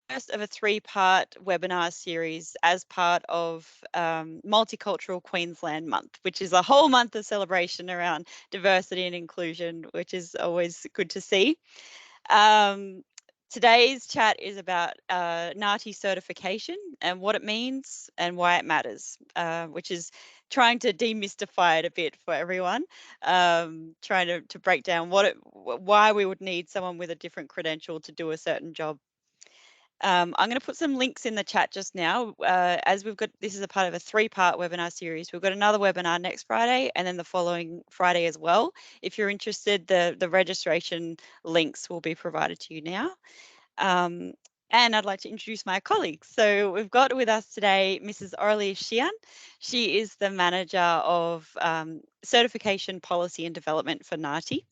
first of a three-part webinar series as part of Multicultural Queensland Month, which is a whole month of celebration around diversity and inclusion, which is always good to see. Today's chat is about NAATI certification and what it means and why it matters, which is trying to demystify it a bit for everyone, trying to break down why we would need someone with a different credential to do a certain job. I'm going to put some links in the chat just now. As this is a part of a three-part webinar series. We've got another webinar next Friday and then the following Friday as well. If you're interested, the registration links will be provided to you now. And I'd like to introduce my colleagues. So we've got with us today Mrs. Aurélie Sheehan. She is the Manager of Certification Policy and Development for NAATI.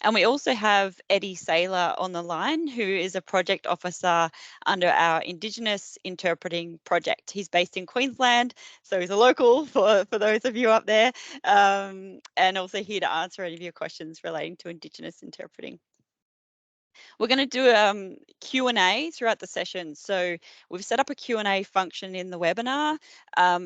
And we also have Eddie Saylor on the line, who is a project officer under our Indigenous Interpreting Project. He's based in Queensland, so he's a local for those of you up there, and also here to answer any of your questions relating to Indigenous interpreting. We're going to do Q&A throughout the session. So we've set up a Q&A function in the webinar.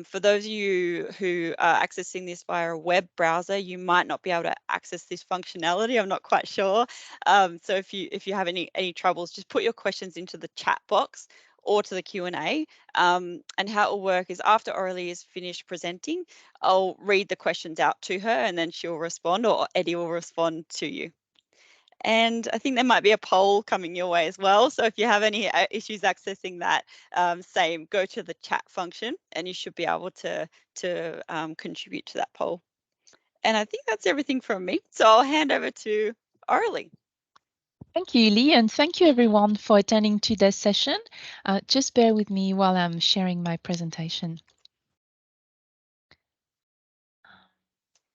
For those of you who are accessing this via a web browser, you might not be able to access this functionality. I'm not quite sure. So if you have any troubles, just put your questions into the chat box or to the Q&A. And how it will work is after Aurélie is finished presenting, I'll read the questions out to her and then she'll respond, or Eddie will respond to you. And I think there might be a poll coming your way as well. So if you have any issues accessing that, go to the chat function and you should be able to contribute to that poll. And I think that's everything from me. So I'll hand over to Aurélie. Thank you, Lee, and thank you everyone for attending today's session. Just bear with me while I'm sharing my presentation.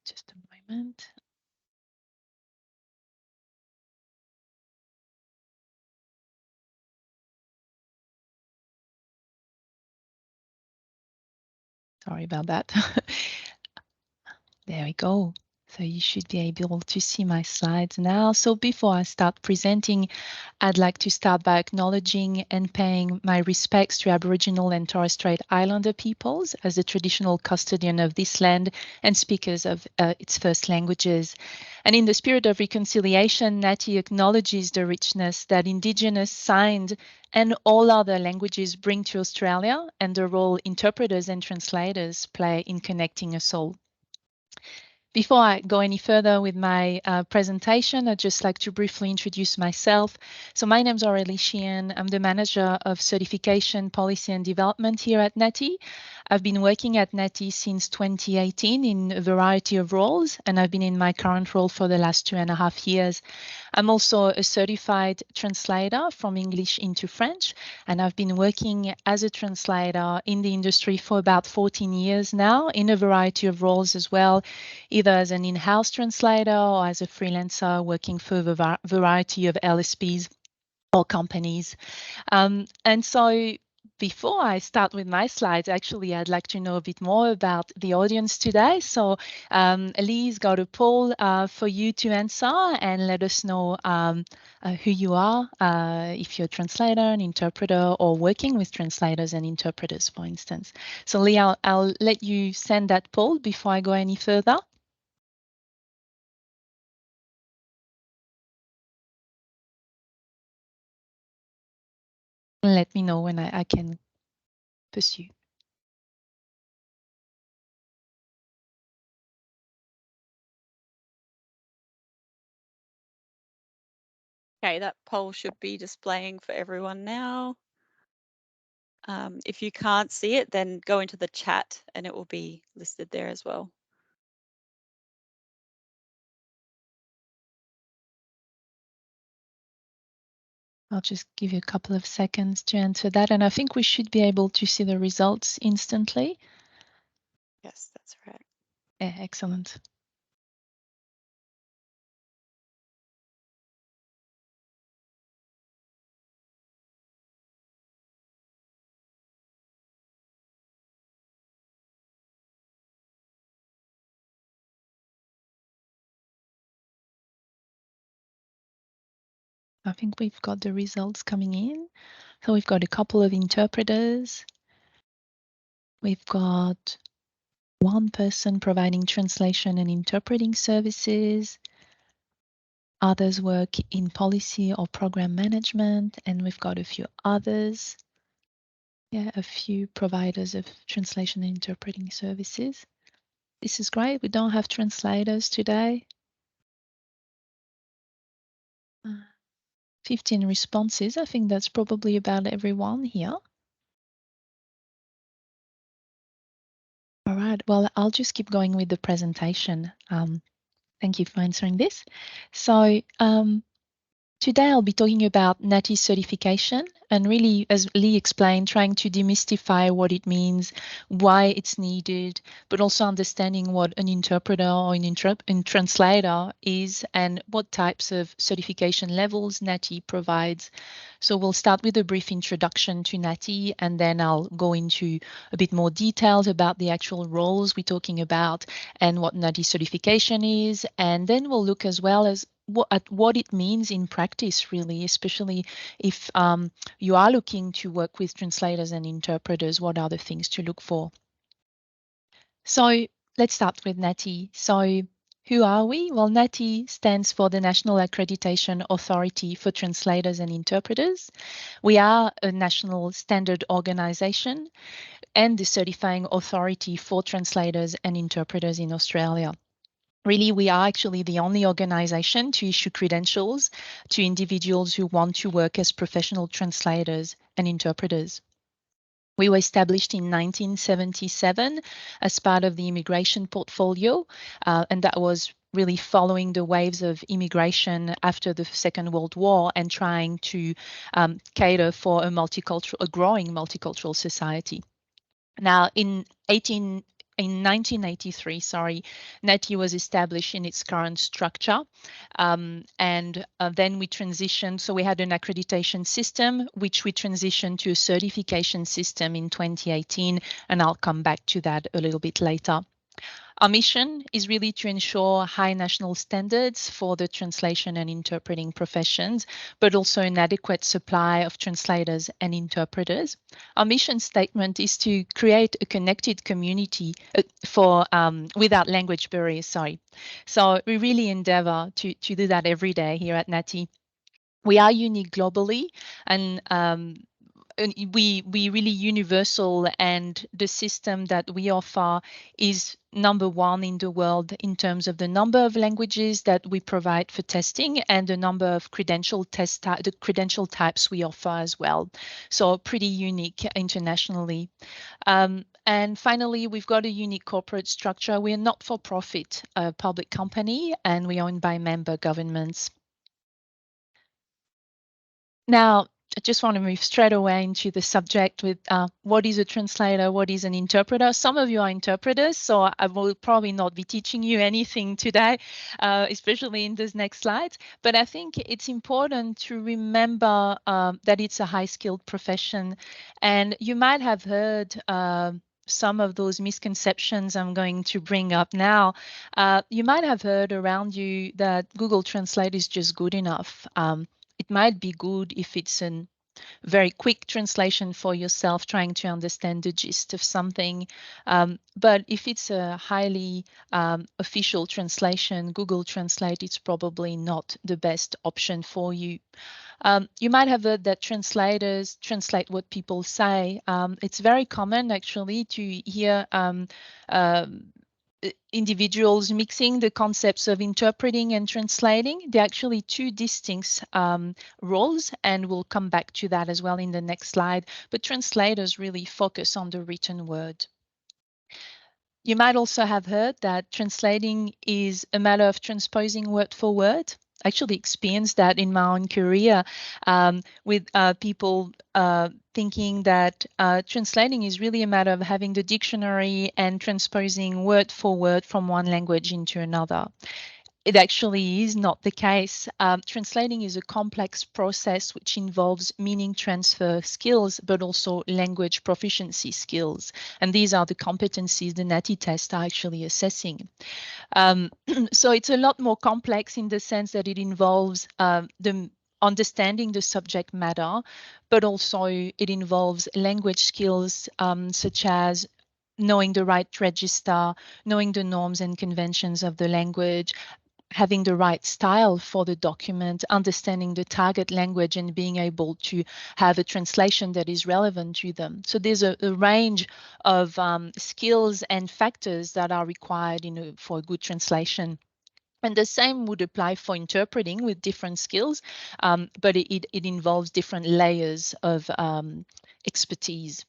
Just a moment. Sorry about that. There we go. So you should be able to see my slides now. So before I start presenting, I'd like to start by acknowledging and paying my respects to Aboriginal and Torres Strait Islander peoples as the traditional custodian of this land and speakers of its first languages. And in the spirit of reconciliation, NAATI acknowledges the richness that Indigenous, signed, and all other languages bring to Australia and the role interpreters and translators play in connecting us all. Before I go any further with my presentation, I'd just like to briefly introduce myself. So my name is Aurélie Sheehan. I'm the Manager of Certification, Policy and Development here at NAATI. I've been working at NAATI since 2018 in a variety of roles, and I've been in my current role for the last 2.5 years. I'm also a certified translator from English into French, and I've been working as a translator in the industry for about 14 years now in a variety of roles as well, either as an in-house translator or as a freelancer working for a variety of LSPs or companies. And so before I start with my slides, actually, I'd like to know a bit more about the audience today. So Lee's got a poll for you to answer and let us know who you are, if you're a translator, an interpreter, or working with translators and interpreters, for instance. So Lee, I'll let you send that poll before I go any further. Let me know when I can pursue. Okay, that poll should be displaying for everyone now. If you can't see it, then go into the chat and it will be listed there as well. I'll just give you a couple of seconds to answer that, and I think we should be able to see the results instantly. Yes, that's right. Yeah, excellent. I think we've got the results coming in. So we've got a couple of interpreters. We've got one person providing translation and interpreting services. Others work in policy or program management, and we've got a few others. Yeah, a few providers of translation and interpreting services. This is great. We don't have translators today. 15 responses. I think that's probably about everyone here. All right. Well, I'll just keep going with the presentation. Thank you for answering this. So today I'll be talking about NAATI certification and really, as Lee explained, trying to demystify what it means, why it's needed, but also understanding what an interpreter or an translator is and what types of certification levels NAATI provides. So we'll start with a brief introduction to NAATI, and then I'll go into a bit more details about the actual roles we're talking about and what NAATI certification is. And then we'll look as well as at what it means in practice, really, especially if you are looking to work with translators and interpreters, what are the things to look for? So let's start with NAATI. So who are we? Well, NAATI stands for the National Accreditation Authority for Translators and Interpreters. We are a national standard organization and the certifying authority for translators and interpreters in Australia. Really, we are actually the only organization to issue credentials to individuals who want to work as professional translators and interpreters. We were established in 1977 as part of the immigration portfolio, and that was really following the waves of immigration after the Second World War and trying to cater for a growing multicultural society. Now, in 1983, NAATI was established in its current structure, and then we transitioned. So we had an accreditation system, which we transitioned to a certification system in 2018, and I'll come back to that a little bit later. Our mission is really to ensure high national standards for the translation and interpreting professions, but also an adequate supply of translators and interpreters. Our mission statement is to create a connected community without language barriers. So we really endeavor to do that every day here at NAATI. We are unique globally, and we really universal, and the system that we offer is number one in the world in terms of the number of languages that we provide for testing and the number of the credential types we offer as well. So pretty unique internationally. And finally, we've got a unique corporate structure. We're not for profit public company, and we're owned by member governments. Now, I just want to move straight away into the subject with what is a translator, what is an interpreter. Some of you are interpreters, so I will probably not be teaching you anything today, especially in this next slide. But I think it's important to remember that it's a high-skilled profession. And you might have heard some of those misconceptions I'm going to bring up now. You might have heard around you that Google Translate is just good enough. It might be good if it's a very quick translation for yourself, trying to understand the gist of something. But if it's a highly official translation, Google Translate, it's probably not the best option for you. You might have heard that translators translate what people say. It's very common, actually, to hear individuals mixing the concepts of interpreting and translating. They're actually two distinct roles, and we'll come back to that as well in the next slide. But translators really focus on the written word. You might also have heard that translating is a matter of transposing word for word. I actually experienced that in my own career with people thinking that translating is really a matter of having the dictionary and transposing word for word from one language into another. It actually is not the case. Translating is a complex process which involves meaning transfer skills, but also language proficiency skills. And these are the competencies the NAATI tests are actually assessing. So it's a lot more complex in the sense that it involves the understanding the subject matter, but also it involves language skills such as knowing the right register, knowing the norms and conventions of the language, having the right style for the document, understanding the target language, and being able to have a translation that is relevant to them. So there's a range of skills and factors that are required for a good translation. And the same would apply for interpreting with different skills, but it involves different layers of expertise.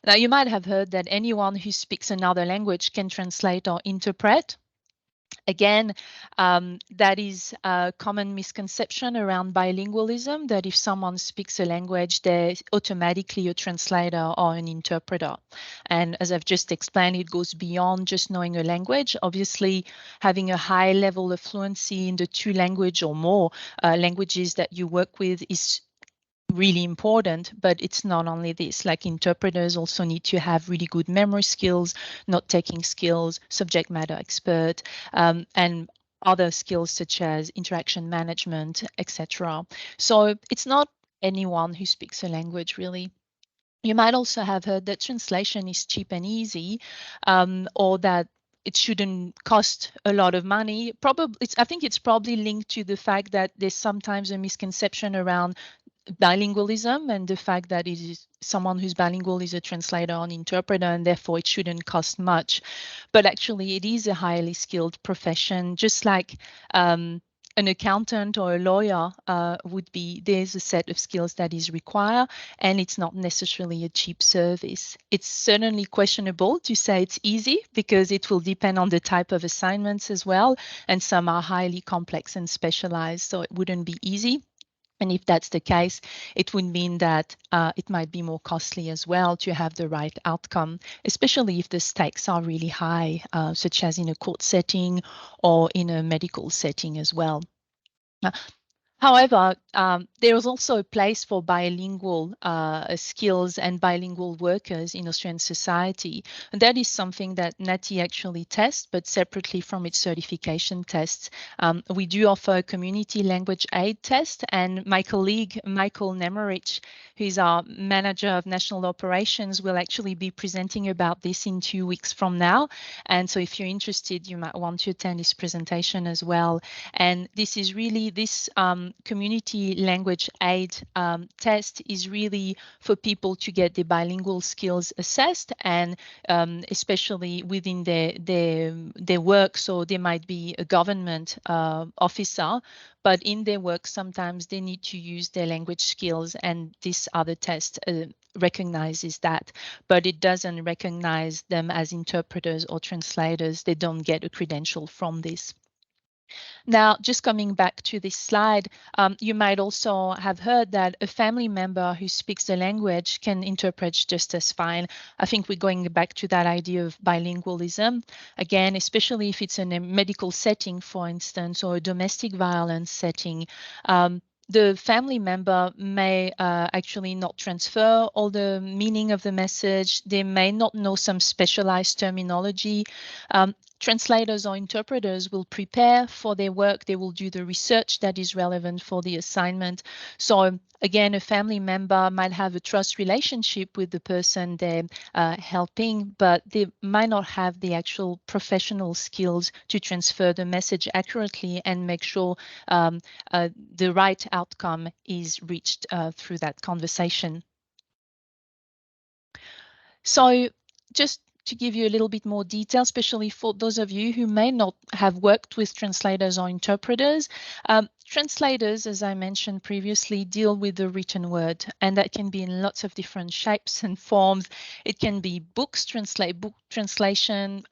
Now, you might have heard that anyone who speaks another language can translate or interpret. Again, that is a common misconception around bilingualism, that if someone speaks a language, they're automatically a translator or an interpreter. And as I've just explained, it goes beyond just knowing a language. Obviously, having a high level of fluency in the two language or more languages that you work with is really important, but it's not only this. Like, interpreters also need to have really good memory skills, note-taking skills, subject matter expert, and other skills such as interaction management, etc. So it's not anyone who speaks a language, really. You might also have heard that translation is cheap and easy, or that it shouldn't cost a lot of money. Probably, I think it's probably linked to the fact that there's sometimes a misconception around bilingualism and the fact that it is someone who's bilingual is a translator or an interpreter, and therefore it shouldn't cost much. But actually, it is a highly skilled profession, just like an accountant or a lawyer would be. There's a set of skills that is required, and it's not necessarily a cheap service. It's certainly questionable to say it's easy, because it will depend on the type of assignments as well, and some are highly complex and specialized, so it wouldn't be easy. And if that's the case, it would mean that it might be more costly as well to have the right outcome, especially if the stakes are really high, such as in a court setting or in a medical setting as well. However, there is also a place for bilingual skills and bilingual workers in Australian society. And that is something that NAATI actually tests, but separately from its certification tests. We do offer a community language aid test, and my colleague, Michael Nemerich, who is our manager of national operations, will actually be presenting about this in 2 weeks from now. And so if you're interested, you might want to attend his presentation as well. And this is really, this community language aid test is really for people to get the bilingual skills assessed, and especially within their work. So there might be a government officer, but in their work, sometimes they need to use their language skills, and this other test recognizes that, but it doesn't recognize them as interpreters or translators. They don't get a credential from this. Now, just coming back to this slide, you might also have heard that a family member who speaks the language can interpret just as fine. I think we're going back to that idea of bilingualism. Again, especially if it's in a medical setting, for instance, or a domestic violence setting. The family member may actually not transfer all the meaning of the message. They may not know some specialized terminology. Translators or interpreters will prepare for their work. They will do the research that is relevant for the assignment. So again, a family member might have a trust relationship with the person they're helping, but they might not have the actual professional skills to transfer the message accurately and make sure the right outcome is reached through that conversation. So just to give you a little bit more detail, especially for those of you who may not have worked with translators or interpreters, translators, as I mentioned previously, deal with the written word, and that can be in lots of different shapes and forms. It can be books, book translation,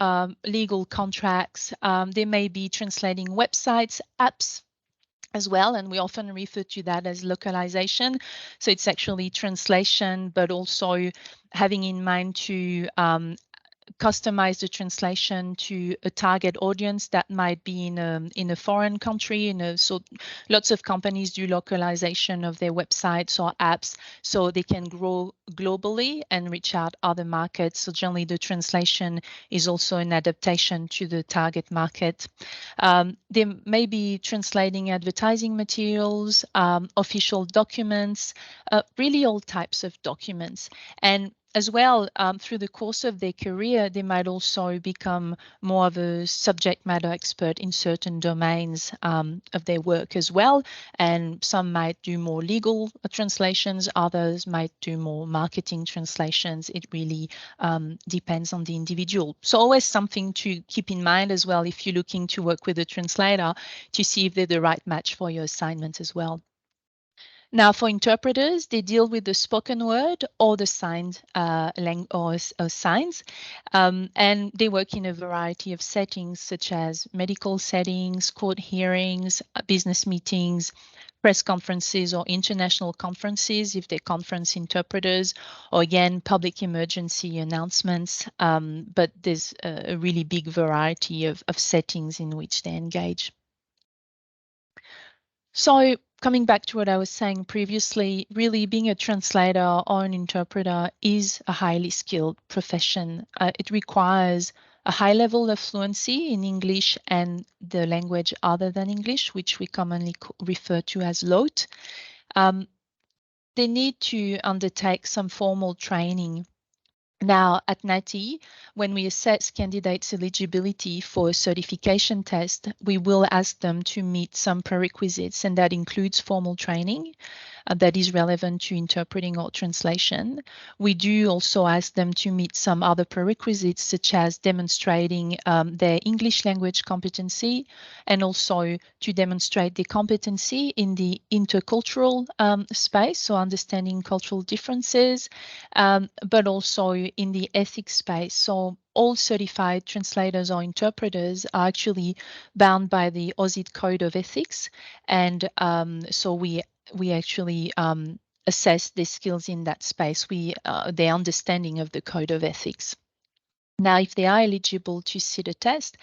legal contracts. They may be translating websites, apps, as well, and we often refer to that as localization. So it's actually translation, but also having in mind to customize the translation to a target audience that might be in a foreign country. So lots of companies do localization of their websites or apps so they can grow globally and reach out other markets. So generally the translation is also an adaptation to the target market. They may be translating advertising materials, official documents, really all types of documents. And as well, through the course of their career, they might also become more of a subject matter expert in certain domains of their work as well. And some might do more legal translations, others might do more marketing translations. It really depends on the individual. So always something to keep in mind as well if you're looking to work with a translator, to see if they're the right match for your assignment as well. Now, for interpreters, they deal with the spoken word or the signed signs, and they work in a variety of settings, such as medical settings, court hearings, business meetings, press conferences, or international conferences if they're conference interpreters, or again, public emergency announcements. But there's a really big variety of settings in which they engage. So coming back to what I was saying previously, really being a translator or an interpreter is a highly skilled profession. It requires a high level of fluency in English and the language other than English, which we commonly refer to as LOT. They need to undertake some formal training. Now, at NAATI, when we assess candidates' eligibility for a certification test, we will ask them to meet some prerequisites, and that includes formal training that is relevant to interpreting or translation. We do also ask them to meet some other prerequisites, such as demonstrating their English language competency, and also to demonstrate the competency in the intercultural space, so understanding cultural differences, but also in the ethics space. So all certified translators or interpreters are actually bound by the Aussie Code of Ethics, and so we actually assess their skills in that space, their understanding of the Code of Ethics. Now, if they are eligible to sit a test,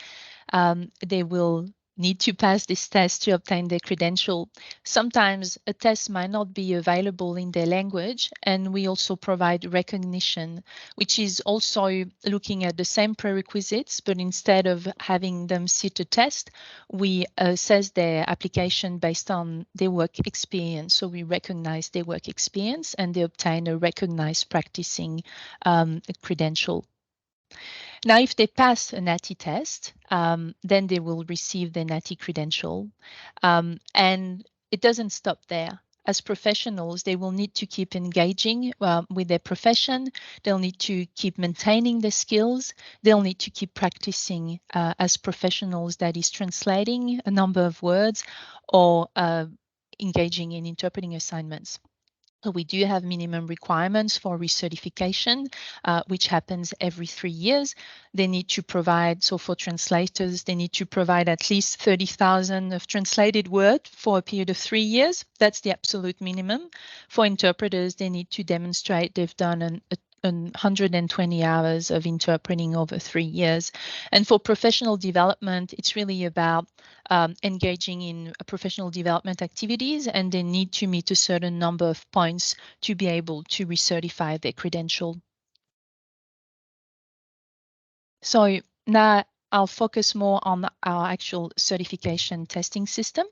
they will need to pass this test to obtain their credential. Sometimes a test might not be available in their language, and we also provide recognition, which is also looking at the same prerequisites, but instead of having them sit a test, we assess their application based on their work experience. So we recognize their work experience and they obtain a recognized practicing credential. Now, if they pass a NAATI test, then they will receive their NAATI credential. And it doesn't stop there. As professionals, they will need to keep engaging with their profession. They'll need to keep maintaining their skills. They'll need to keep practicing as professionals, that is translating a number of words or engaging in interpreting assignments. So we do have minimum requirements for recertification, which happens every 3 years. They need to provide, so for translators, they need to provide at least 30,000 of translated word for a period of 3 years. That's the absolute minimum. For interpreters, they need to demonstrate they've done 120 hours of interpreting over 3 years. And for professional development, it's really about engaging in professional development activities, and they need to meet a certain number of points to be able to recertify their credential. So now I'll focus more on our actual certification testing system.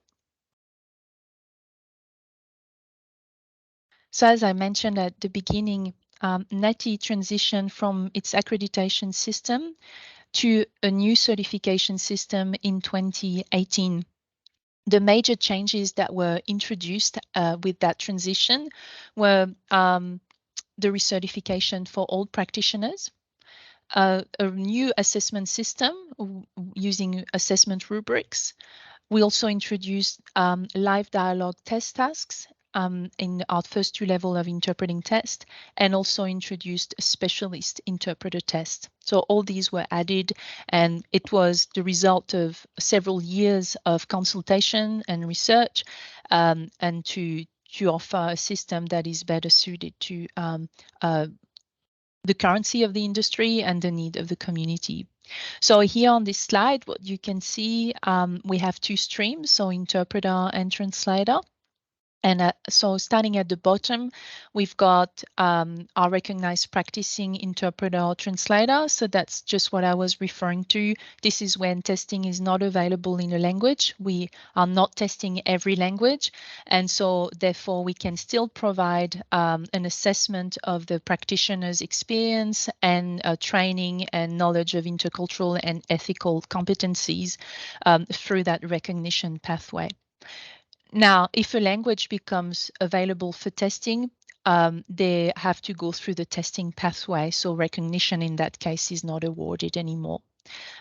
So as I mentioned at the beginning, NAATI transitioned from its accreditation system to a new certification system in 2018. The major changes that were introduced with that transition were the recertification for all practitioners, a new assessment system using assessment rubrics. We also introduced live dialogue test tasks in our first 2 levels of interpreting test, and also introduced a specialist interpreter test. So all these were added, and it was the result of several years of consultation and research, and to offer a system that is better suited to the currency of the industry and the need of the community. So here on this slide, what you can see, we have two streams, so interpreter and translator. And so starting at the bottom, we've got our recognized practicing interpreter or translator. So that's just what I was referring to. This is when testing is not available in a language. We are not testing every language. And so therefore, we can still provide an assessment of the practitioner's experience and training and knowledge of intercultural and ethical competencies through that recognition pathway. Now, if a language becomes available for testing, they have to go through the testing pathway. So recognition in that case is not awarded anymore.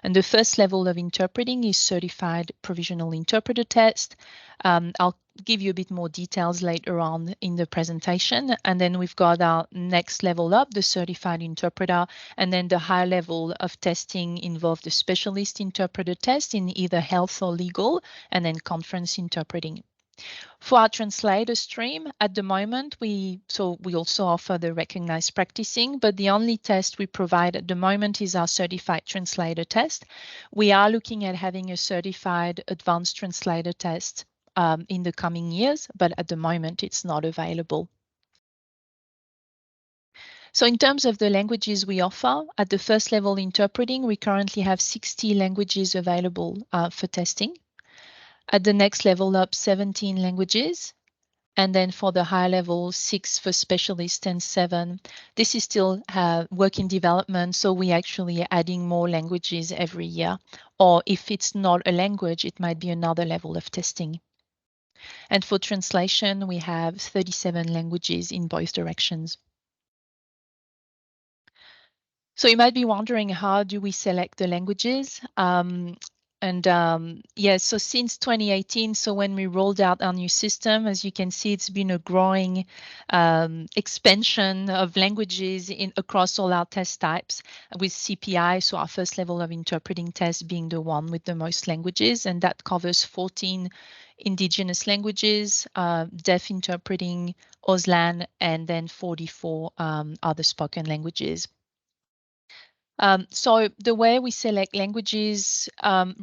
And the first level of interpreting is certified provisional interpreter test. I'll give you a bit more details later on in the presentation. And then we've got our next level up, the certified interpreter. And then the high level of testing involved the specialist interpreter test in either health or legal, and then conference interpreting. For our translator stream, at the moment, we also offer the recognized practicing, but the only test we provide at the moment is our certified translator test. We are looking at having a certified advanced translator test in the coming years, but at the moment it's not available. So in terms of the languages we offer, at the first level interpreting, we currently have 60 languages available for testing. At the next level up, 17 languages. And then for the high level, 6 for specialists and 7. This is still work in development, so we actually are adding more languages every year. Or if it's not a language, it might be another level of testing. And for translation, we have 37 languages in both directions. So you might be wondering, how do we select the languages? So since 2018, so when we rolled out our new system, as you can see, it's been a growing expansion of languages across all our test types, with CPI, so our first level of interpreting test, being the one with the most languages, and that covers 14 indigenous languages, deaf interpreting, Auslan, and then 44 other spoken languages. So the way we select languages,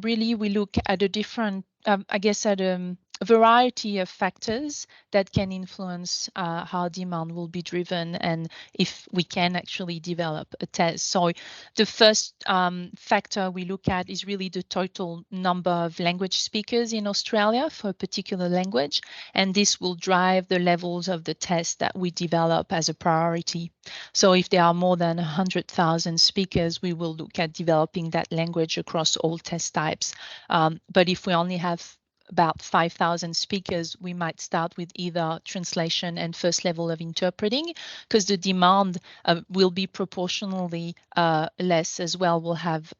really we look at a different, at a variety of factors that can influence how demand will be driven and if we can actually develop a test. So the first factor we look at is really the total number of language speakers in Australia for a particular language, and this will drive the levels of the test that we develop as a priority. So if there are more than 100,000 speakers, we will look at developing that language across all test types. But if we only have about 5,000 speakers, we might start with either translation and first level of interpreting, because the demand will be proportionally less as well. We'll have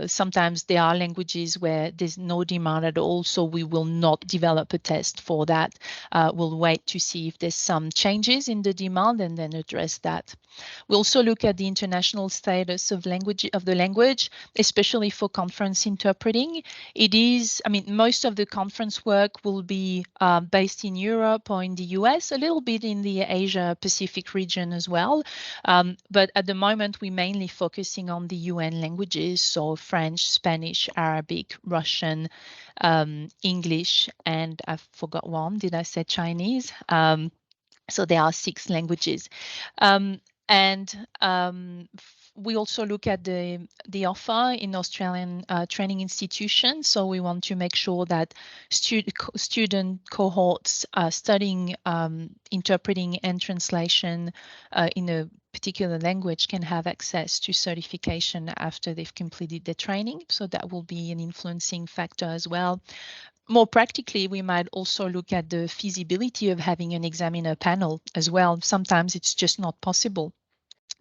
sometimes there are languages where there's no demand at all, so we will not develop a test for that. We'll wait to see if there's some changes in the demand and then address that. We also look at the international status of the language, especially for conference interpreting. It is, most of the conference work will be based in Europe or in the US, a little bit in the Asia Pacific region as well. But at the moment, we're mainly focusing on the UN languages, so French, Spanish, Arabic, Russian, English, and I forgot one. Did I say Chinese? So there are 6 languages. We also look at the offer in Australian training institutions. So we want to make sure that student cohorts studying interpreting and translation in a particular language can have access to certification after they've completed their training. So that will be an influencing factor as well. More practically, we might also look at the feasibility of having an examiner panel as well. Sometimes it's just not possible,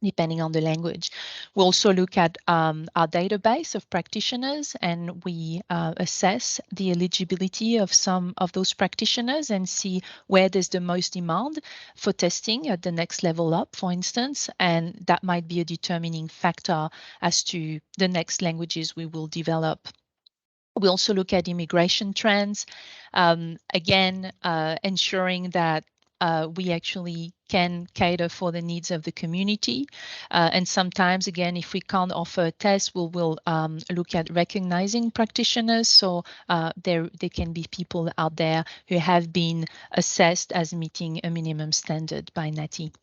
depending on the language. We also look at our database of practitioners, and we assess the eligibility of some of those practitioners and see where there's the most demand for testing at the next level up, for instance, and that might be a determining factor as to the next languages we will develop. We also look at immigration trends, again, ensuring that we actually can cater for the needs of the community. And sometimes, again, if we can't offer a test, we'll look at recognizing practitioners. So there can be people out there who have been assessed as meeting a minimum standard by NAATI.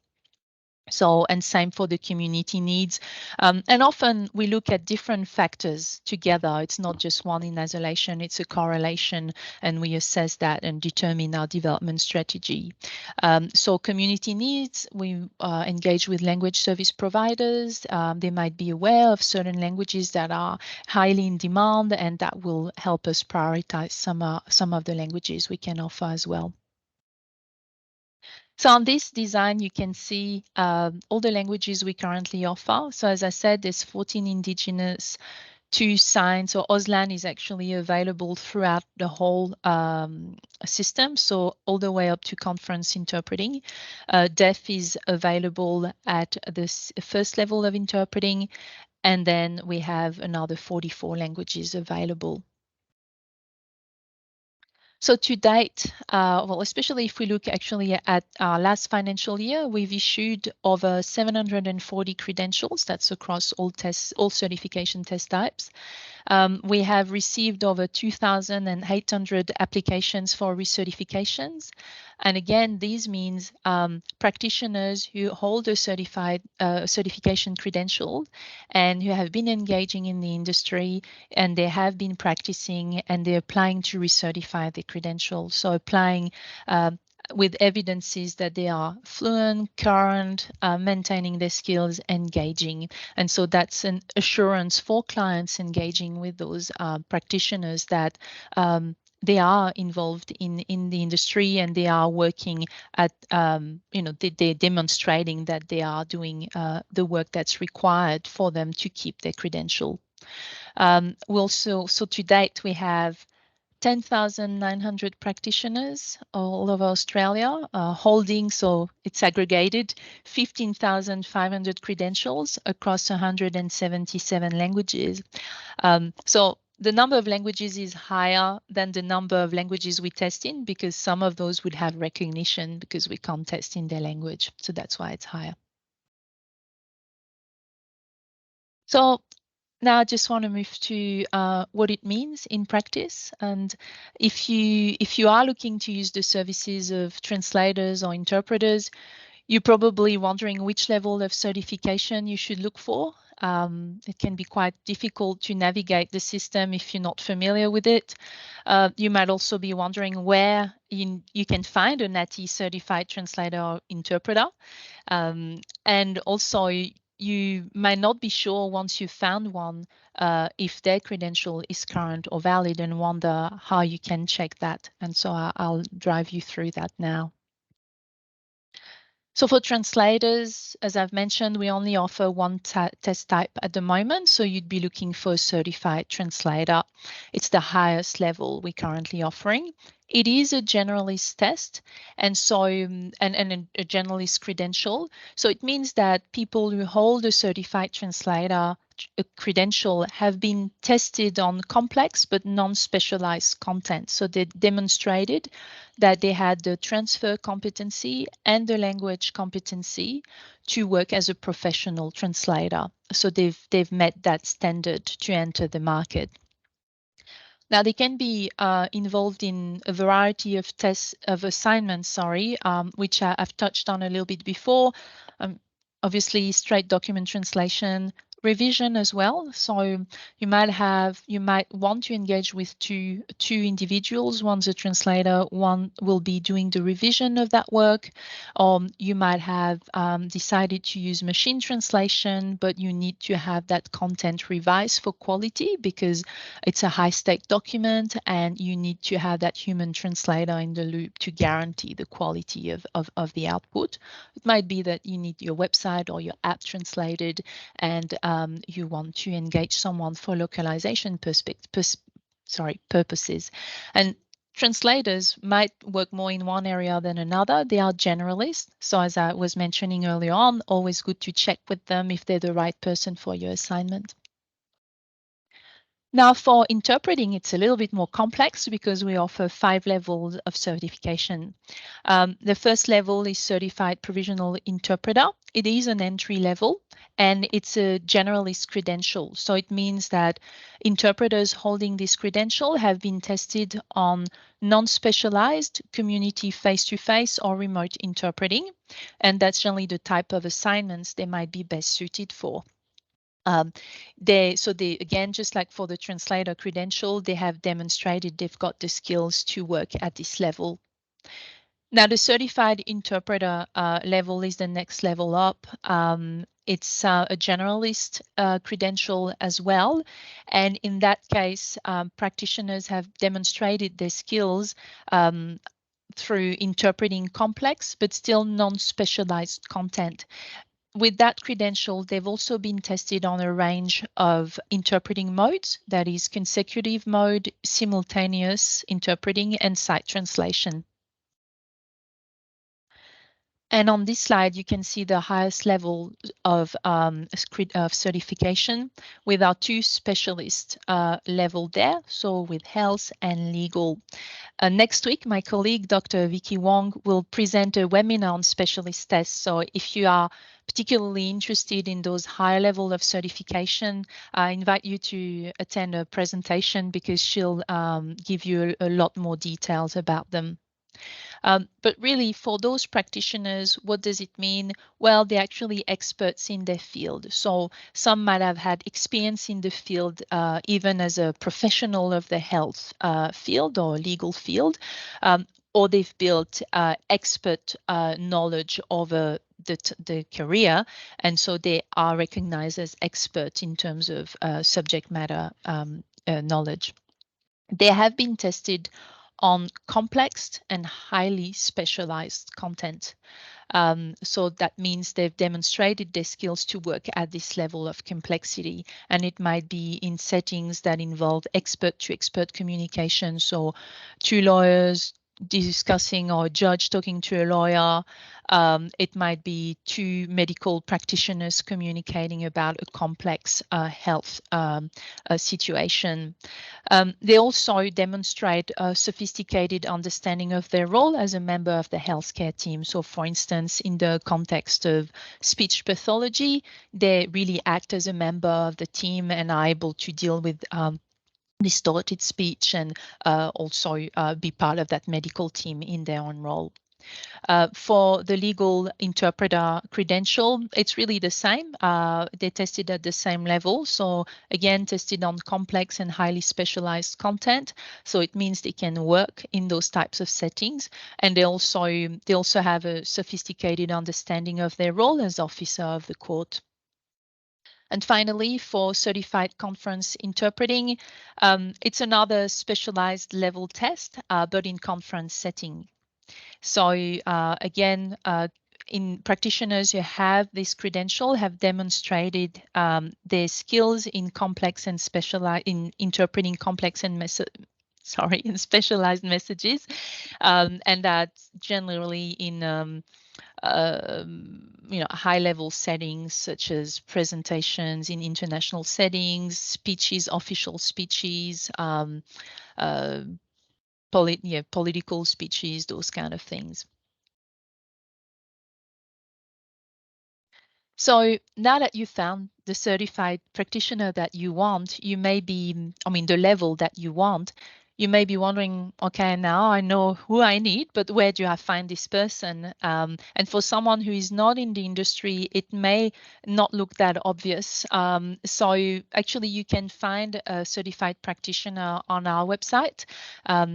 So, and same for the community needs. And often we look at different factors together. It's not just one in isolation, it's a correlation, and we assess that and determine our development strategy. So community needs, we engage with language service providers. They might be aware of certain languages that are highly in demand, and that will help us prioritize some of the languages we can offer as well. So on this design, you can see all the languages we currently offer. So as I said, there's 14 indigenous, 2 signs. So Auslan is actually available throughout the whole system, so all the way up to conference interpreting. Deaf is available at this first level of interpreting, and then we have another 44 languages available. So to date, well, especially if we look actually at our last financial year, we've issued over 740 credentials. That's across all tests, all certification test types. We have received over 2,800 applications for recertifications. And again, these means practitioners who hold a certification credential and who have been engaging in the industry, and they have been practicing, and they're applying to recertify the credential. So applying with evidences that they are fluent, current, maintaining their skills, engaging. And so that's an assurance for clients engaging with those practitioners that they are involved in the industry, and they are working at, they're demonstrating that they are doing the work that's required for them to keep their credential. So to date, we have 10,900 practitioners all over Australia holding, so it's aggregated, 15,500 credentials across 177 languages. So the number of languages is higher than the number of languages we test in, because some of those would have recognition because we can't test in their language. So that's why it's higher. So now I just want to move to what it means in practice. And if you are looking to use the services of translators or interpreters, you're probably wondering which level of certification you should look for. It can be quite difficult to navigate the system if you're not familiar with it. You might also be wondering where you can find a NAATI-certified translator or interpreter. And also, you might not be sure once you've found one if their credential is current or valid, and wonder how you can check that. And so I'll drive you through that now. So for translators, as I've mentioned, we only offer one test type at the moment. So you'd be looking for a certified translator. It's the highest level we're currently offering. It is a generalist test, and so and a generalist credential. So it means that people who hold a certified translator credential have been tested on complex but non-specialized content. So they demonstrated that they had the transfer competency and the language competency to work as a professional translator. So they've met that standard to enter the market. Now they can be involved in a variety of assignments, which I've touched on a little bit before. Obviously, straight document translation, revision as well. So you might want to engage with two individuals. One's a translator, one will be doing the revision of that work. You might have decided to use machine translation, but you need to have that content revised for quality because it's a high-stake document, and you need to have that human translator in the loop to guarantee the quality of the output. It might be that you need your website or your app translated, and you want to engage someone for localization purposes. And translators might work more in one area than another. They are generalists. So as I was mentioning earlier on, always good to check with them if they're the right person for your assignment. Now, for interpreting, it's a little bit more complex because we offer 5 levels of certification. The first level is Certified Provisional Interpreter. It is an entry level and it's a generalist credential. So it means that interpreters holding this credential have been tested on non-specialized community face-to-face or remote interpreting. And that's generally the type of assignments they might be best suited for. They again, just like for the translator credential, they have demonstrated they've got the skills to work at this level. Now, the certified interpreter level is the next level up. It's a generalist credential as well. And in that case, practitioners have demonstrated their skills through interpreting complex but still non-specialized content. With that credential, they've also been tested on a range of interpreting modes, that is consecutive mode, simultaneous interpreting, and sight translation. And on this slide, you can see the highest level of certification with our 2 specialist level there, so with health and legal. Next week, my colleague, Dr. Vicky Wong, will present a webinar on specialist tests. So if you are particularly interested in those higher level of certification, I invite you to attend a presentation because she'll give you a lot more details about them. But really, for those practitioners, what does it mean? Well, they're actually experts in their field. So some might have had experience in the field, even as a professional of the health field or legal field, or they've built expert knowledge over the career, and so they are recognized as experts in terms of subject matter knowledge. They have been tested on complex and highly specialized content. So that means they've demonstrated their skills to work at this level of complexity. And it might be in settings that involve expert to expert communication. So 2 lawyers discussing or a judge talking to a lawyer. It might be 2 medical practitioners communicating about a complex health situation. They also demonstrate a sophisticated understanding of their role as a member of the healthcare team. So for instance, in the context of speech pathology, they really act as a member of the team and are able to deal with distorted speech and also be part of that medical team in their own role. For the legal interpreter credential, it's really the same. They tested at the same level. So again, tested on complex and highly specialized content. So it means they can work in those types of settings. And they also have a sophisticated understanding of their role as officer of the court. And finally, for certified conference interpreting, it's another specialized level test, but in conference setting. So again, in practitioners who have this credential have demonstrated their skills in complex and specialized in interpreting complex and in specialized messages, and that's generally in high-level settings such as presentations in international settings, speeches, official speeches, political speeches, those kind of things. So now that you found the certified practitioner that you want, you may be, the level that you want, you may be wondering, okay, now I know who I need, but where do I find this person? And for someone who is not in the industry, it may not look that obvious. So actually you can find a certified practitioner on our website.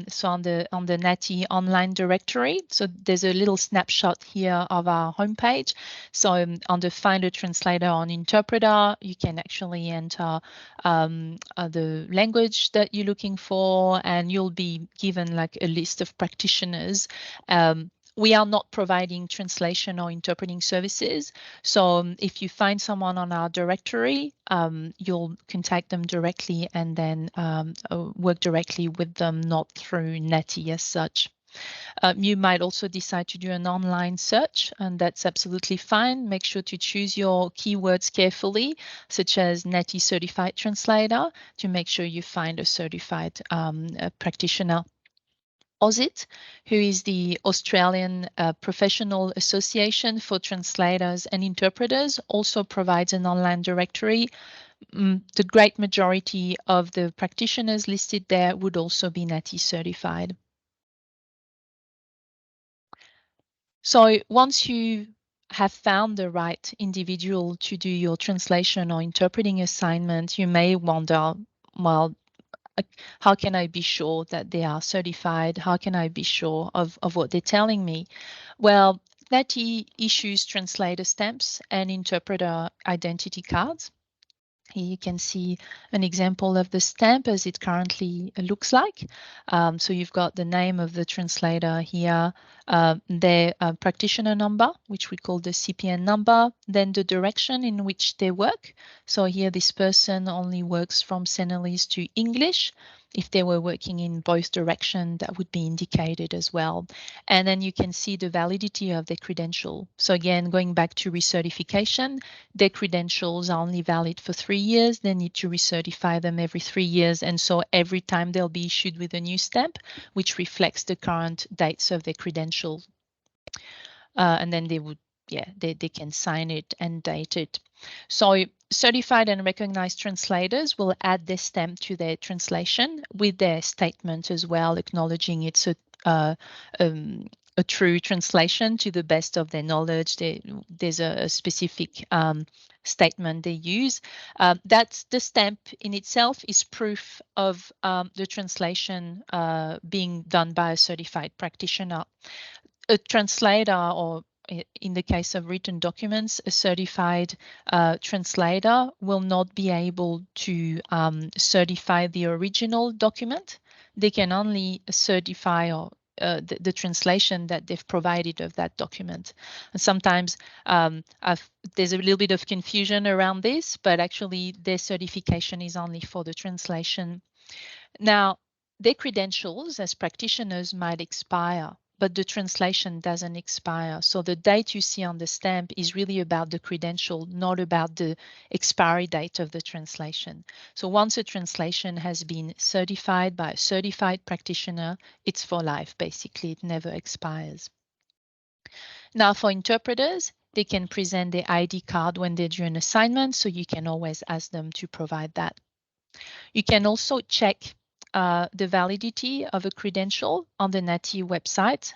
So on the NAATI online directory. So there's a little snapshot here of our homepage. So under Find a Translator on Interpreter, you can actually enter the language that you're looking for, and you'll be given like a list of practitioners. We are not providing translation or interpreting services. So if you find someone on our directory, you'll contact them directly and then work directly with them, not through NAATI as such. You might also decide to do an online search, and that's absolutely fine. Make sure to choose your keywords carefully, such as NAATI-certified translator, to make sure you find a certified practitioner. AUSIT, who is the Australian Professional Association for Translators and Interpreters, also provides an online directory. The great majority of the practitioners listed there would also be NAATI certified. So once you have found the right individual to do your translation or interpreting assignment, you may wonder, well, how can I be sure that they are certified? How can I be sure of what they're telling me? Well, NAATI issues translator stamps and interpreter identity cards. Here you can see an example of the stamp as it currently looks like. So you've got the name of the translator here, their practitioner number, which we call the CPN number, then the direction in which they work. So here this person only works from Senegalese to English. If they were working in both directions, that would be indicated as well. And then you can see the validity of their credential. So again, going back to recertification, their credentials are only valid for 3 years. They need to recertify them every 3 years. And so every time they'll be issued with a new stamp, which reflects the current dates of their credentials. And then they would, they can sign it and date it. So certified and recognized translators will add their stamp to their translation with their statement as well, acknowledging it's a true translation to the best of their knowledge. There's a specific statement they use. That's the stamp in itself is proof of the translation being done by a certified practitioner. A translator, or in the case of written documents, a certified translator will not be able to certify the original document. They can only certify or the translation that they've provided of that document. And sometimes there's a little bit of confusion around this, but actually their certification is only for the translation. Now, their credentials as practitioners might expire, but the translation doesn't expire. So the date you see on the stamp is really about the credential, not about the expiry date of the translation. So once a translation has been certified by a certified practitioner, it's for life, basically. It never expires. Now for interpreters, they can present their ID card when they do an assignment, so you can always ask them to provide that. You can also check the validity of a credential on the NAATI website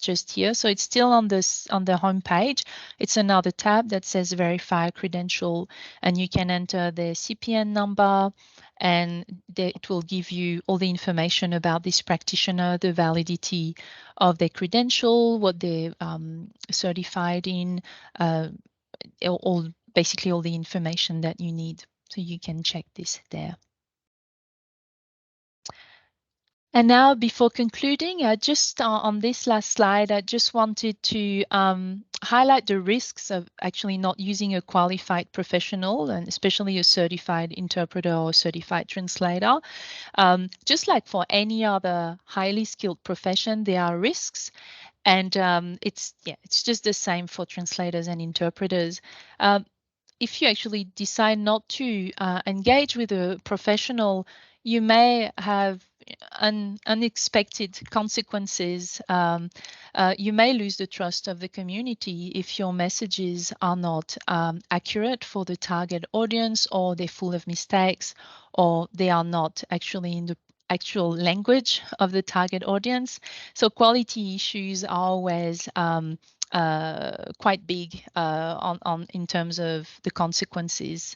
just here. So it's still on the home page. It's another tab that says verify credential, and you can enter the CPN number, and it will give you all the information about this practitioner, the validity of their credential, what they're certified in, basically all the information that you need. So you can check this there. And now, before concluding, just on this last slide, I just wanted to highlight the risks of actually not using a qualified professional, and especially a certified interpreter or certified translator. Just like for any other highly skilled profession, there are risks. And it's just the same for translators and interpreters. If you actually decide not to engage with a professional, you may have unexpected consequences. You may lose the trust of the community if your messages are not accurate for the target audience, or they're full of mistakes, or they are not actually in the actual language of the target audience. So quality issues are always quite big in terms of the consequences.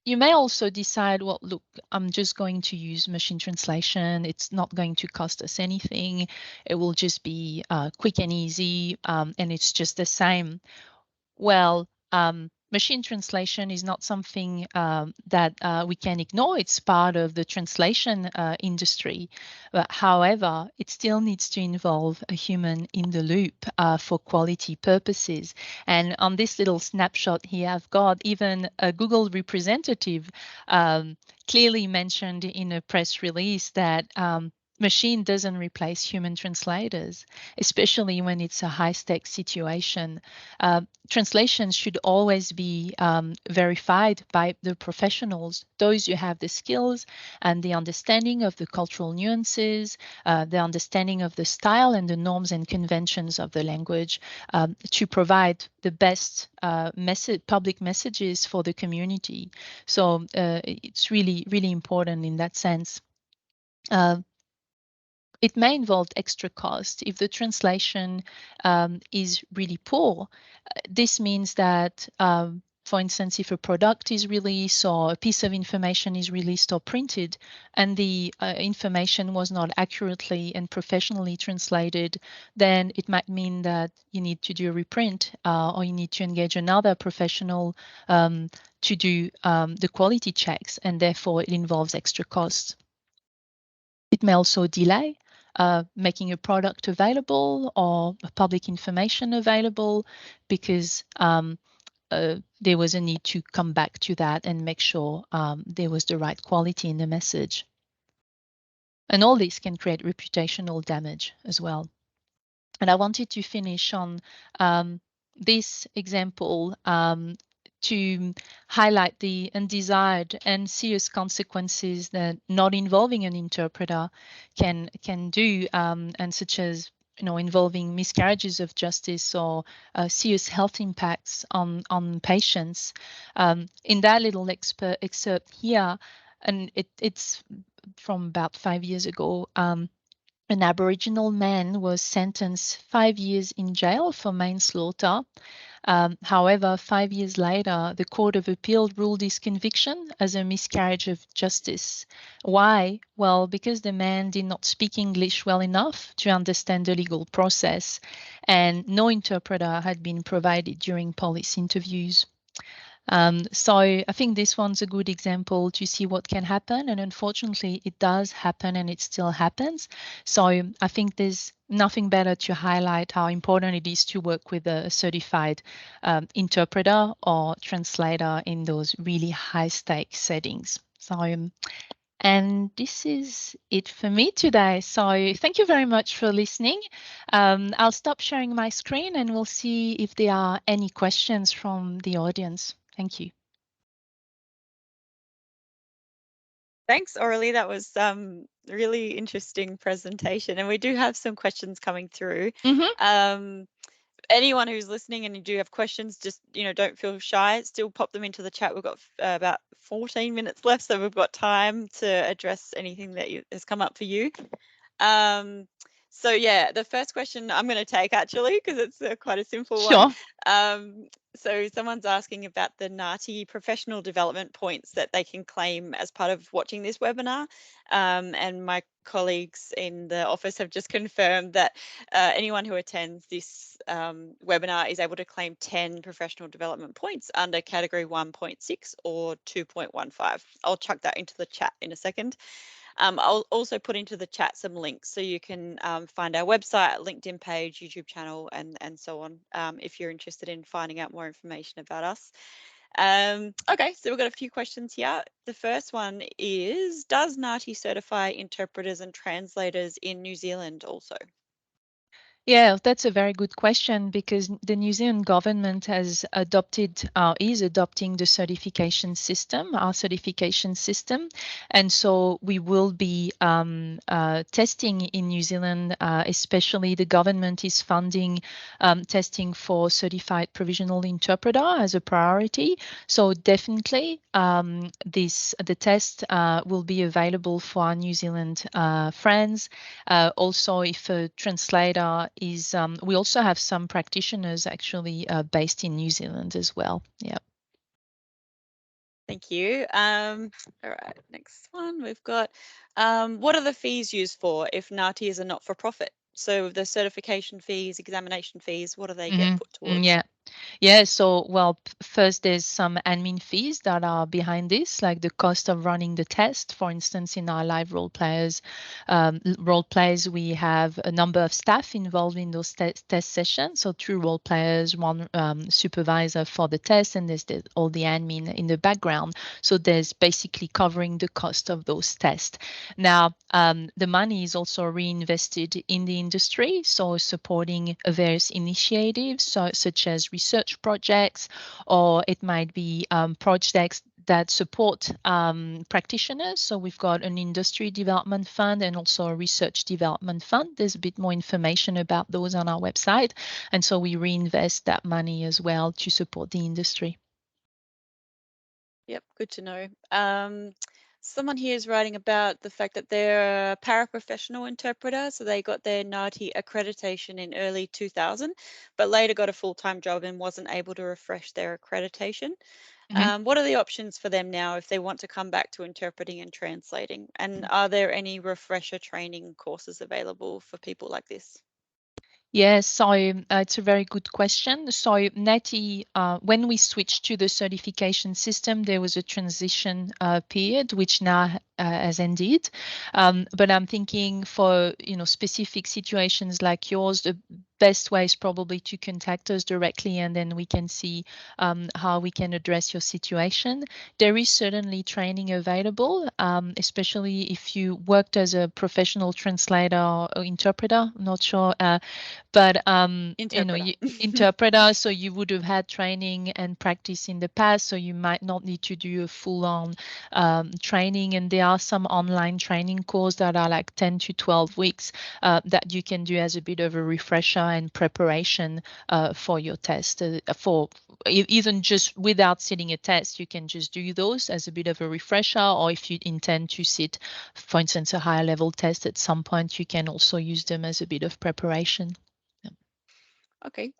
You may also decide, well, look, I'm just going to use machine translation. It's not going to cost us anything. It will just be quick and easy, and it's just the same. Well, machine translation is not something that we can ignore. It's part of the translation industry. But however, it still needs to involve a human in the loop for quality purposes. And on this little snapshot here, I've got even a Google representative clearly mentioned in a press release that machine doesn't replace human translators, especially when it's a high-stakes situation. Translations should always be verified by the professionals, those who have the skills and the understanding of the cultural nuances, the understanding of the style and the norms and conventions of the language, to provide the best public messages for the community. So it's really, really important in that sense. It may involve extra cost if the translation is really poor. This means that, for instance, if a product is released or a piece of information is released or printed and the information was not accurately and professionally translated, then it might mean that you need to do a reprint or you need to engage another professional to do the quality checks, and therefore it involves extra costs. It may also delay making a product available or public information available because there was a need to come back to that and make sure there was the right quality in the message. And all this can create reputational damage as well. And I wanted to finish on this example to highlight the undesired and serious consequences that not involving an interpreter can do, and such as involving miscarriages of justice or serious health impacts on patients. In that little excerpt here, and it's from about 5 years ago. An Aboriginal man was sentenced 5 years in jail for manslaughter. However, 5 years later, the Court of Appeal ruled his conviction as a miscarriage of justice. Why? Well, because the man did not speak English well enough to understand the legal process, and no interpreter had been provided during police interviews. So I think this one's a good example to see what can happen. And unfortunately, it does happen and it still happens. So I think there's nothing better to highlight how important it is to work with a certified interpreter or translator in those really high stake settings. So, and this is it for me today. So thank you very much for listening. I'll stop sharing my screen and we'll see if there are any questions from the audience. Thank you. Thanks, Aurélie. That was really interesting presentation, and we do have some questions coming through. Anyone who's listening and you do have questions, just don't feel shy. Still pop them into the chat. We've got about 14 minutes left, so we've got time to address anything that has come up for you. So yeah, the first question I'm going to take actually because it's quite a simple one. So someone's asking about the NAATI professional development points that they can claim as part of watching this webinar. And my colleagues in the office have just confirmed that anyone who attends this webinar is able to claim 10 professional development points under category 1.6 or 2.15. I'll chuck that into the chat in a second. I'll also put into the chat some links so you can find our website, LinkedIn page, YouTube channel, and so on if you're interested in finding out more information about us. Okay, so we've got a few questions here. The first one is, does NAATI certify interpreters and translators in New Zealand also? Yeah, that's a very good question because the New Zealand government has adopted, is adopting the certification system, our certification system. And so we will be testing in New Zealand, especially the government is funding testing for certified provisional interpreter as a priority. So definitely the test will be available for our New Zealand friends. Also, if a translator is, we also have some practitioners actually based in New Zealand as well. Yeah. Thank you. All right, next one we've got, what are the fees used for if NAATI is a not-for-profit? So the certification fees, examination fees, what do they get put towards? Yeah, Yeah, so well, first there's some admin fees that are behind this, like the cost of running the test. For instance, in our live role plays, we have a number of staff involved in those test sessions. So two role players, one supervisor for the test, and there's all the admin in the background. So there's basically covering the cost of those tests. Now, the money is also reinvested in the industry, so supporting various initiatives, such as research projects, or it might be projects that support practitioners. So we've got an industry development fund and also a research development fund. There's a bit more information about those on our website. And so we reinvest that money as well to support the industry. Yep, good to know. Someone here is writing about the fact that they're a paraprofessional interpreter, so they got their NAATI accreditation in early 2000, but later got a full-time job and wasn't able to refresh their accreditation. Mhm. What are the options for them now if they want to come back to interpreting and translating? And are there any refresher training courses available for people like this? Yes, so it's a very good question. So NAATI, when we switched to the certification system, there was a transition period, which now has ended. But I'm thinking for specific situations like yours, the best way is probably to contact us directly, and then we can see how we can address your situation. There is certainly training available, especially if you worked as a professional translator or interpreter. I'm not sure. But Interpreter. interpreter, so you would have had training and practice in the past, so you might not need to do a full-on training. And there are some online training courses that are like 10 to 12 weeks that you can do as a bit of a refresher and preparation for your test. Even just without sitting a test, you can just do those as a bit of a refresher, or if you intend to sit, for instance, a higher level test at some point, you can also use them as a bit of preparation. Okay.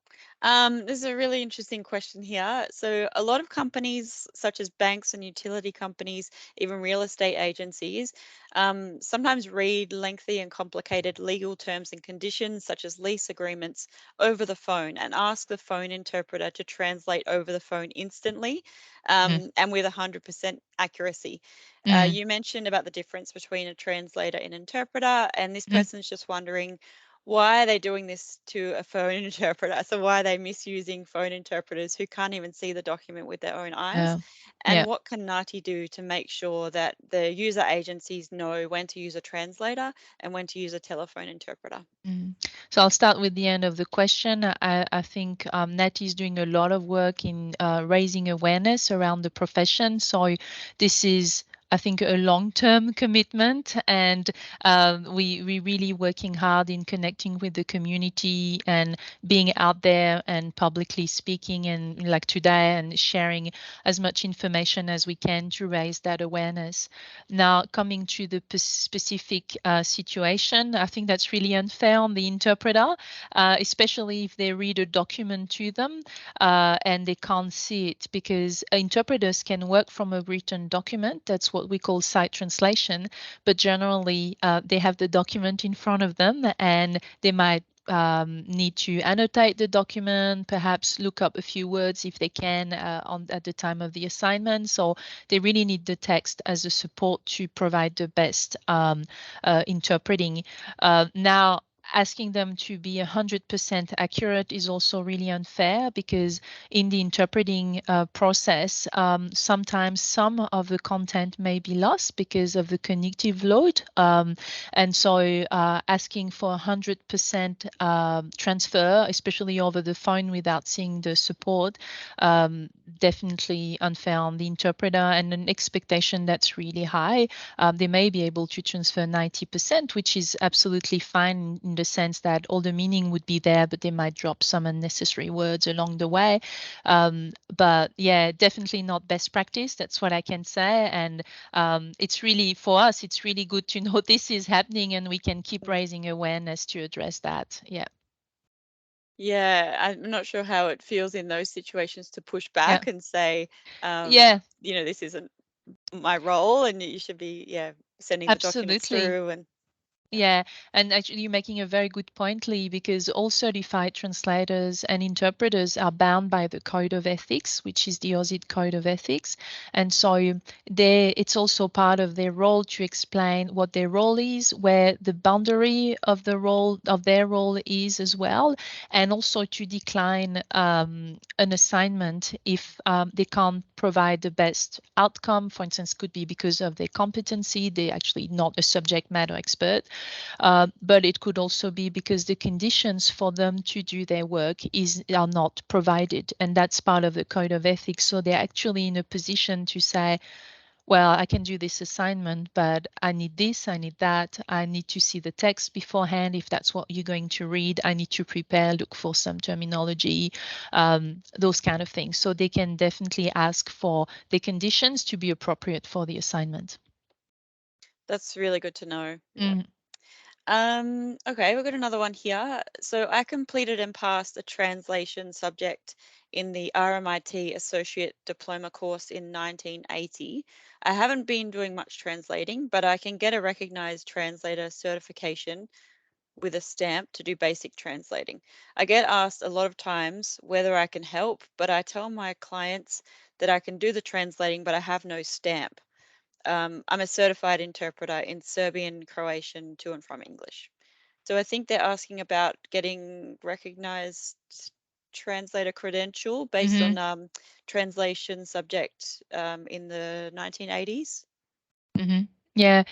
This is a really interesting question here. So, a lot of companies, such as banks and utility companies, even real estate agencies, sometimes read lengthy and complicated legal terms and conditions, such as lease agreements, over the phone and ask the phone interpreter to translate over the phone instantly Mm, and with 100% accuracy. mm, You mentioned about the difference between a translator and interpreter, and this mm, person's just wondering why are they doing this to a phone interpreter? So why are they misusing phone interpreters who can't even see the document with their own eyes? yeah, And yeah. what can NAATI do to make sure that the user agencies know when to use a translator and when to use a telephone interpreter? Mm. So I'll start with the end of the question. I think NET is doing a lot of work in raising awareness around the profession. So this is, I think, a long-term commitment, and we really working hard in connecting with the community and being out there and publicly speaking, and like today, and sharing as much information as we can to raise that awareness. Now, coming to the specific situation, I think that's really unfair on the interpreter, especially if they read a document to them and they can't see it, because interpreters can work from a written document. That's what we call sight translation. But generally, they have the document in front of them, and they might need to annotate the document, perhaps look up a few words if they can at the time of the assignment. So they really need the text as a support to provide the best interpreting. Now, asking them to be 100% accurate is also really unfair, because in the interpreting process, sometimes some of the content may be lost because of the cognitive load. And so asking for 100% transfer, especially over the phone without seeing the support, definitely unfair on the interpreter, and an expectation that's really high. They may be able to transfer 90%, which is absolutely fine in the sense that all the meaning would be there, but they might drop some unnecessary words along the way. But yeah, definitely not best practice. That's what I can say. And it's really, for us, it's really good to know this is happening, and we can keep raising awareness to address that. Yeah. Yeah, I'm not sure how it feels in those situations to push Yeah. back and say, um, Yeah. this isn't my role and you should be, yeah, sending the documents Absolutely. through and Yeah, and actually you're making a very good point, Lee, because all certified translators and interpreters are bound by the Code of Ethics, which is the Aussie Code of Ethics. And so it's also part of their role to explain what their role is, where the boundary of the role of their role is as well, and also to decline an assignment if they can't provide the best outcome. For instance, could be because of their competency, they're actually not a subject matter expert, but it could also be because the conditions for them to do their work are not provided, and that's part of the Code of Ethics. So they're actually in a position to say, well, I can do this assignment, but I need this, I need that, I need to see the text beforehand if that's what you're going to read, I need to prepare, look for some terminology, those kind of things. So they can definitely ask for the conditions to be appropriate for the assignment. That's really good to know. Yeah. Mm. Okay, we've got another one here. So I completed and passed a translation subject in the RMIT Associate Diploma course in 1980. I haven't been doing much translating, but I can get a recognized translator certification with a stamp to do basic translating. I get asked a lot of times whether I can help, but I tell my clients that I can do the translating, but I have no stamp. I'm a certified interpreter in Serbian, Croatian to and from English. So I think they're asking about getting recognized translator credential based Hmm. on translation subject in the 1980s. Hmm. Yeah.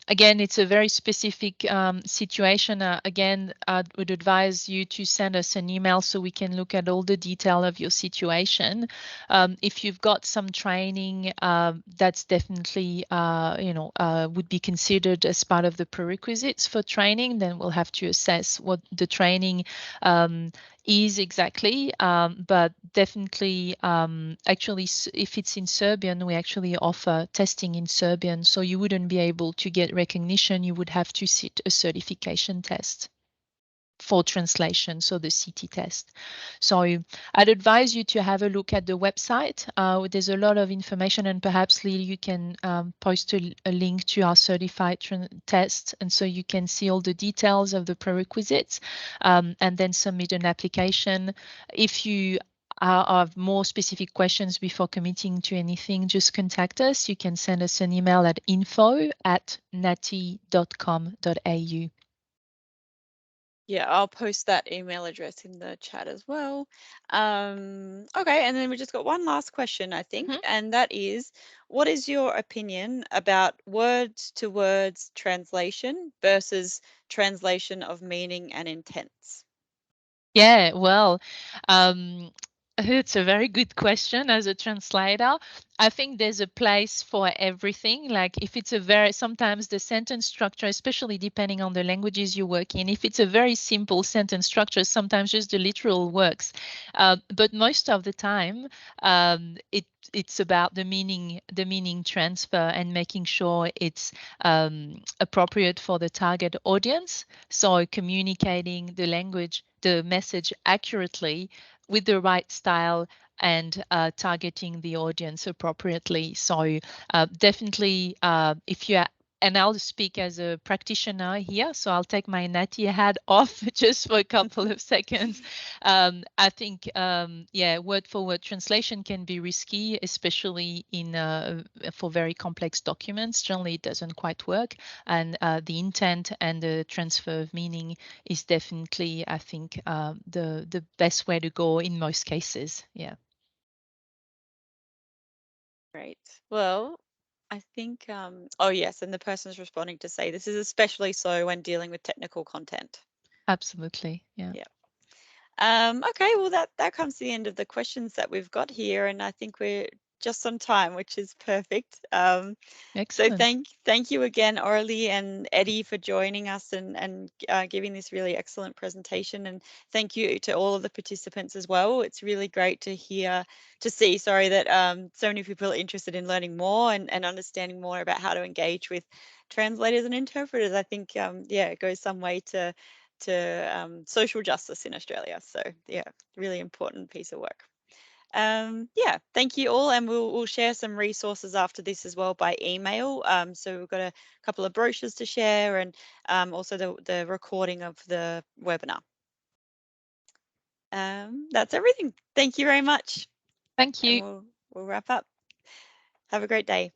Again, it's a very specific situation. Again, I would advise you to send us an email so we can look at all the detail of your situation. If you've got some training, that's definitely, would be considered as part of the prerequisites for training. Then we'll have to assess what the training um, is exactly, but definitely, actually, if it's in Serbian, we actually offer testing in Serbian, so you wouldn't be able to get recognition. You would have to sit a certification test for translation, so the CT test. So I'd advise you to have a look at the website. There's a lot of information, and perhaps Lee, you can post a link to our certified test, and so you can see all the details of the prerequisites, and then submit an application. If you have more specific questions before committing to anything, just contact us. You can send us an email at info@naati.com.au. Yeah, I'll post that email address in the chat as well. Okay, and then we just got one last question, I think, and that is, what is your opinion about words to words translation versus translation of meaning and intents? Yeah, well, um, it's a very good question as a translator. I think there's a place for everything. Like if it's sometimes the sentence structure, especially depending on the languages you work in, if it's a very simple sentence structure, sometimes just the literal works. But most of the time, it's about the meaning transfer and making sure it's appropriate for the target audience. So communicating the message accurately with the right style and targeting the audience appropriately. So definitely, if you and I'll speak as a practitioner here, so I'll take my NAATI hat off just for a couple of seconds. I think, yeah, word for word translation can be risky, especially for very complex documents. Generally, it doesn't quite work, and the intent and the transfer of meaning is definitely, I think, the best way to go in most cases. Yeah. Great. Well, I think, oh yes, and the person's responding to say this is especially so when dealing with technical content. Absolutely. Yeah. Yeah. Okay, well that comes to the end of the questions that we've got here, and I think we're just on time, which is perfect. So Excellent. thank you again, Aurélie and Eddie, for joining us and giving this really excellent presentation. And thank you to all of the participants as well. It's really great to see, sorry, that so many people are interested in learning more and understanding more about how to engage with translators and interpreters. I think, yeah, it goes some way to social justice in Australia. So yeah, really important piece of work. Yeah, thank you all, and we'll share some resources after this as well by email. So we've got a couple of brochures to share, and also the recording of the webinar. That's everything. Thank you very much. Thank you. And we'll wrap up. Have a great day.